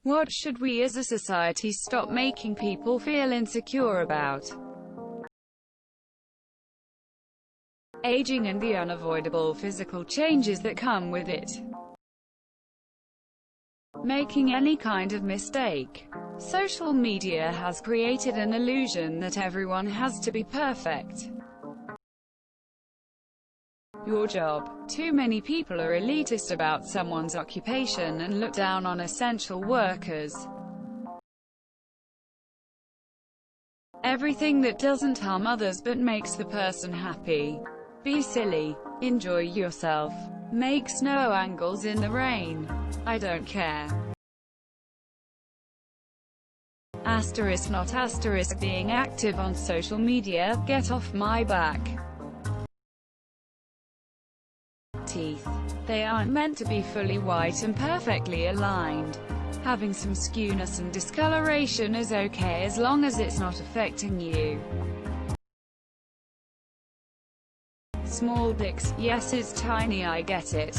What should we as a society stop making people feel insecure about? Aging and the unavoidable physical changes that come with it. Making any kind of mistake. Social media has created an illusion that everyone has to be perfect. Your job. Too many people are elitist about someone's occupation and look down on essential workers. Everything that doesn't harm others but makes the person happy. Be silly. Enjoy yourself. Make snow angles in the rain. I don't care. Asterisk not asterisk being active on social media, get off my back. Teeth. They aren't meant to be fully white and perfectly aligned. Having some skewness and discoloration is okay as long as it's not affecting you. Small dicks, yes it's tiny, I get it.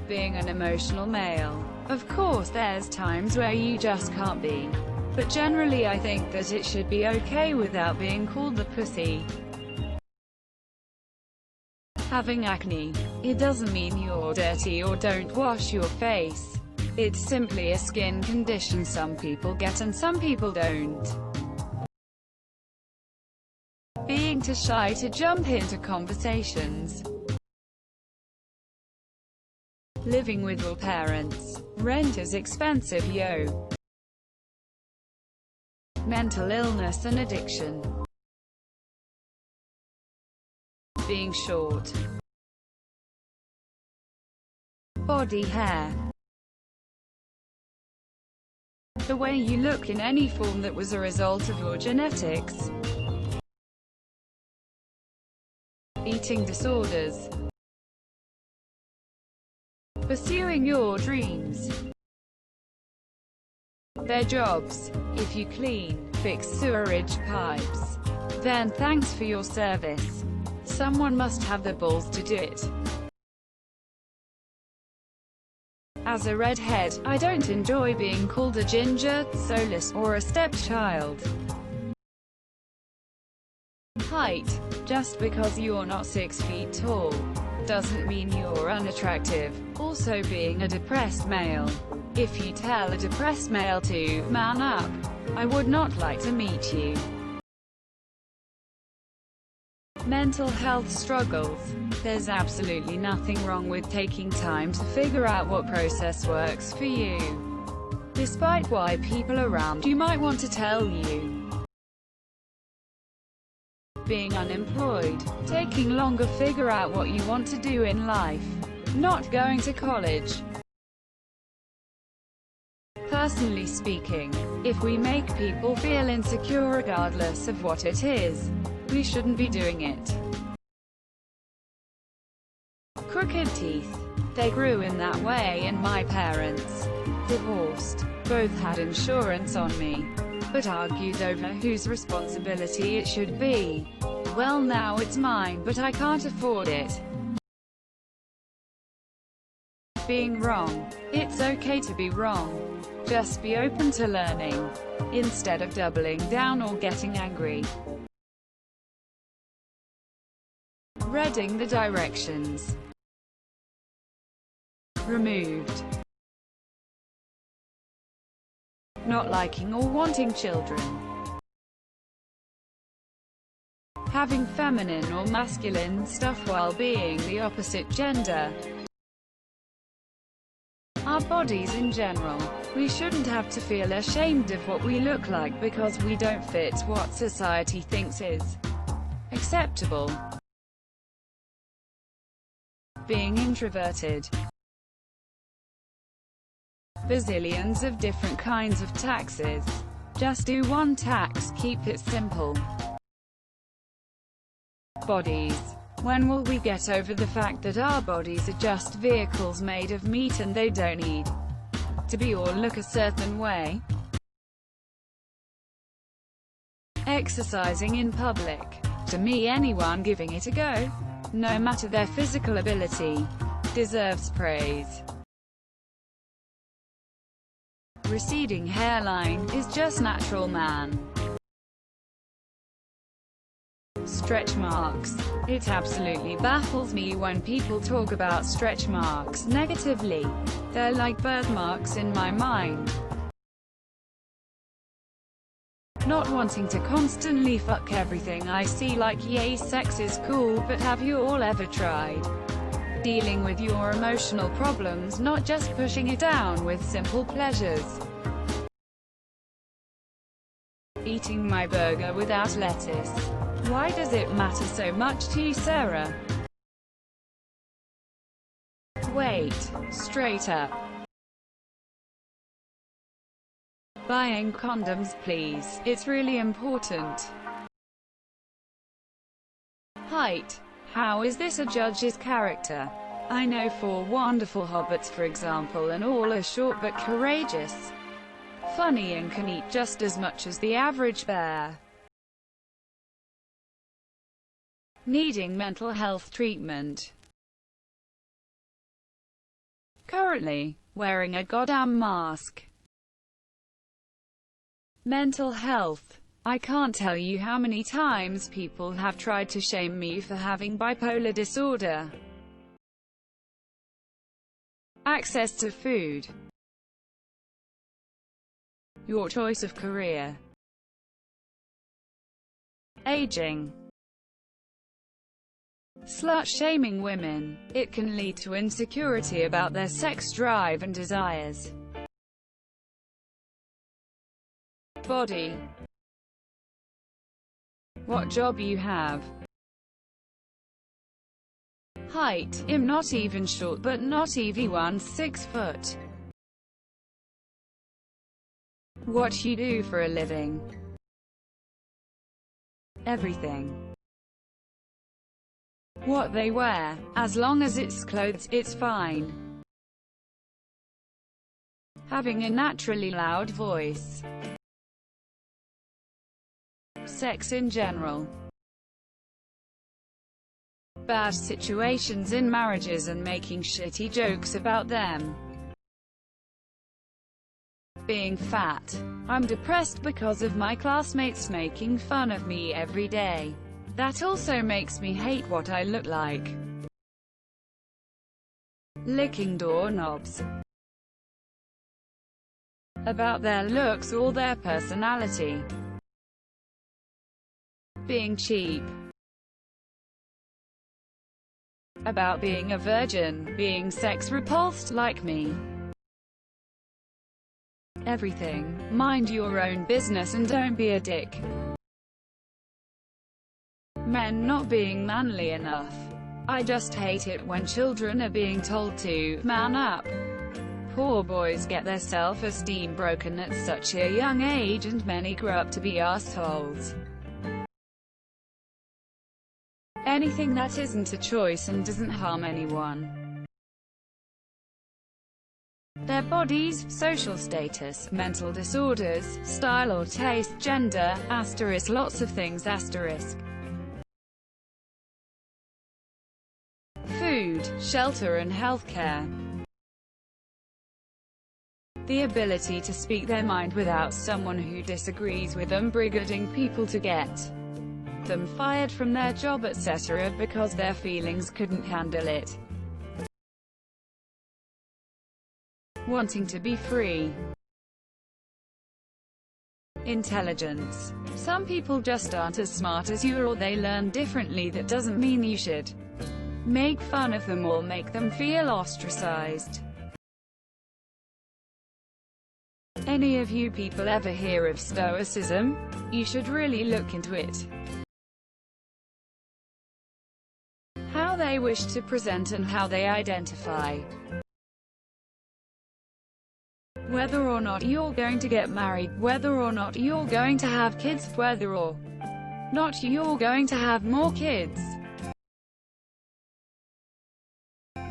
Being an emotional male. Of course there's times where you just can't be. But generally I think that it should be okay without being called the pussy. Having acne. It doesn't mean you're dirty or don't wash your face. It's simply a skin condition some people get and some people don't. Being too shy to jump into conversations. Living with your parents. Rent is expensive, yo. Mental illness and addiction. Being short. Body hair. The way you look in any form that was a result of your genetics. Eating disorders. Pursuing your dreams. Their jobs. If you clean, fix sewerage pipes, then thanks for your service. Someone must have the balls to do it. As a redhead, I don't enjoy being called a ginger, soulless, or a stepchild. Height. Just because you're not 6 feet tall doesn't mean you're unattractive. Also being a depressed male. If you tell a depressed male to man up, I would not like to meet you. Mental health struggles. There's absolutely nothing wrong with taking time to figure out what process works for you, despite why people around you might want to tell you. Being unemployed. Taking longer figure out what you want to do in life. Not going to college. Personally speaking, if we make people feel insecure regardless of what it is, we shouldn't be doing it. Crooked teeth. They grew in that way and my parents, divorced, both had insurance on me, but argued over whose responsibility it should be. Well now it's mine but I can't afford it. Being wrong. It's okay to be wrong. Just be open to learning, instead of doubling down or getting angry. Reading the directions. Removed. Not liking or wanting children. Having feminine or masculine stuff while being the opposite gender. Our bodies in general. We shouldn't have to feel ashamed of what we look like because we don't fit what society thinks is acceptable. Being introverted. Bazillions of different kinds of taxes. Just do one tax, keep it simple. Bodies. When will we get over the fact that our bodies are just vehicles made of meat and they don't need to be or look a certain way? Exercising in public. To me, anyone giving it a go, no matter their physical ability, deserves praise. receding hairline, is just natural man. Stretch marks. It absolutely baffles me when people talk about stretch marks negatively. They're like birthmarks in my mind. Not wanting to constantly fuck everything I see, like yay sex is cool, but have you all ever tried dealing with your emotional problems, not just pushing it down with simple pleasures? Eating my burger without lettuce. Why does it matter so much to you, Sarah? Wait, straight up. Buying condoms, please. It's really important. Height. How is this a judge's character? I know 4 wonderful hobbits, for example, and all are short but courageous, funny, and can eat just as much as the average bear. Needing mental health treatment. Currently, wearing a goddamn mask. Mental health. I can't tell you how many times people have tried to shame me for having bipolar disorder. Access to food. Your choice of career. Aging. Slut-shaming women. It can lead to insecurity about their sex drive and desires. Body. What job you have. Height. I'm not even short, but not even 6 foot. What you do for a living. Everything. What they wear. As long as it's clothes, it's fine. Having a naturally loud voice. Sex in general. Bad situations in marriages and making shitty jokes about them. Being fat. I'm depressed because of my classmates making fun of me every day. That also makes me hate what I look like. Licking doorknobs. About their looks or their personality. Being cheap. About being a virgin, being sex repulsed like me. Everything. Mind your own business and don't be a dick. Men not being manly enough. I just hate it when children are being told to man up. Poor boys get their self-esteem broken at such a young age, and many grow up to be assholes. Anything that isn't a choice and doesn't harm anyone. Their bodies, social status, mental disorders, style or taste, gender, asterisk, lots of things, asterisk. Food, shelter and healthcare. The ability to speak their mind without someone who disagrees with them, brigading people to get them fired from their job, etc., because their feelings couldn't handle it. Wanting to be free. Intelligence. Some people just aren't as smart as you, or they learn differently. That doesn't mean you should make fun of them or make them feel ostracized. Any of you people ever hear of Stoicism? You should really look into it. How they wish to present and how they identify. Whether or not you're going to get married, whether or not you're going to have kids, whether or not you're going to have more kids.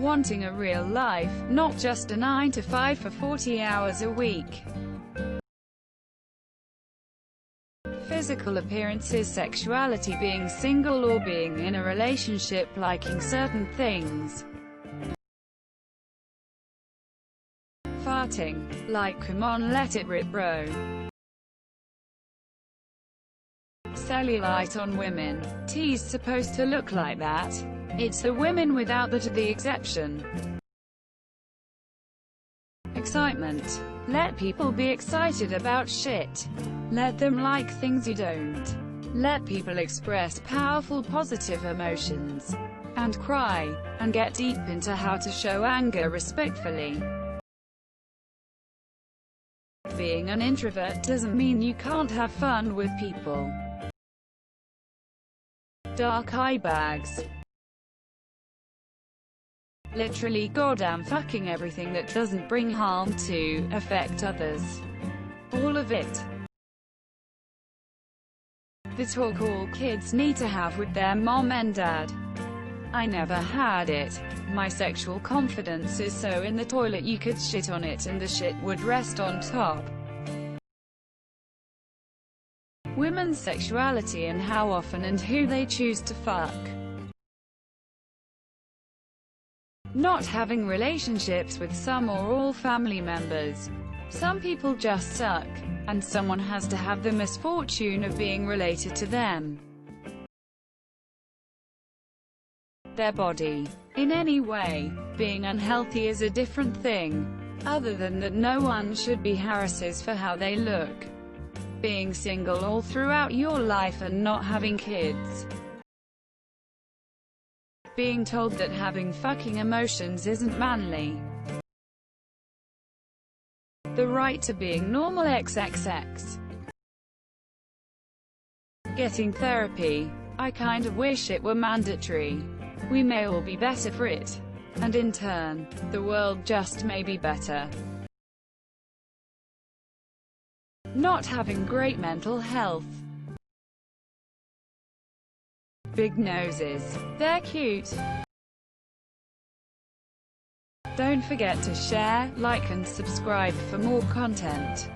Wanting a real life, not just a 9 to 5 for 40 hours a week. Physical appearances, sexuality, being single or being in a relationship, liking certain things. farting. Like, come on, let it rip, bro. Cellulite on women. T's supposed to look like that. It's the women without that are the exception. Excitement. Let people be excited about shit. Let them like things you don't. Let people express powerful positive emotions. And cry. And get deep into how to show anger respectfully. Being an introvert doesn't mean you can't have fun with people. Dark eye bags. Literally goddamn fucking everything that doesn't bring harm to affect others. All of it. The talk all kids need to have with their mom and dad. I never had it. My sexual confidence is so in the toilet you could shit on it and the shit would rest on top. Women's sexuality and how often and who they choose to fuck. Not having relationships with some or all family members. Some people just suck, and someone has to have the misfortune of being related to them. Their body. In any way, being unhealthy is a different thing. Other than that, no one should be harassed for how they look. Being single all throughout your life and not having kids. Being told that having fucking emotions isn't manly. The right to being normal XXX. Getting therapy. I kind of wish it were mandatory. We may all be better for it. And in turn, the world just may be better. Not having great mental health. Big noses. They're cute. Don't forget to share, like and subscribe for more content.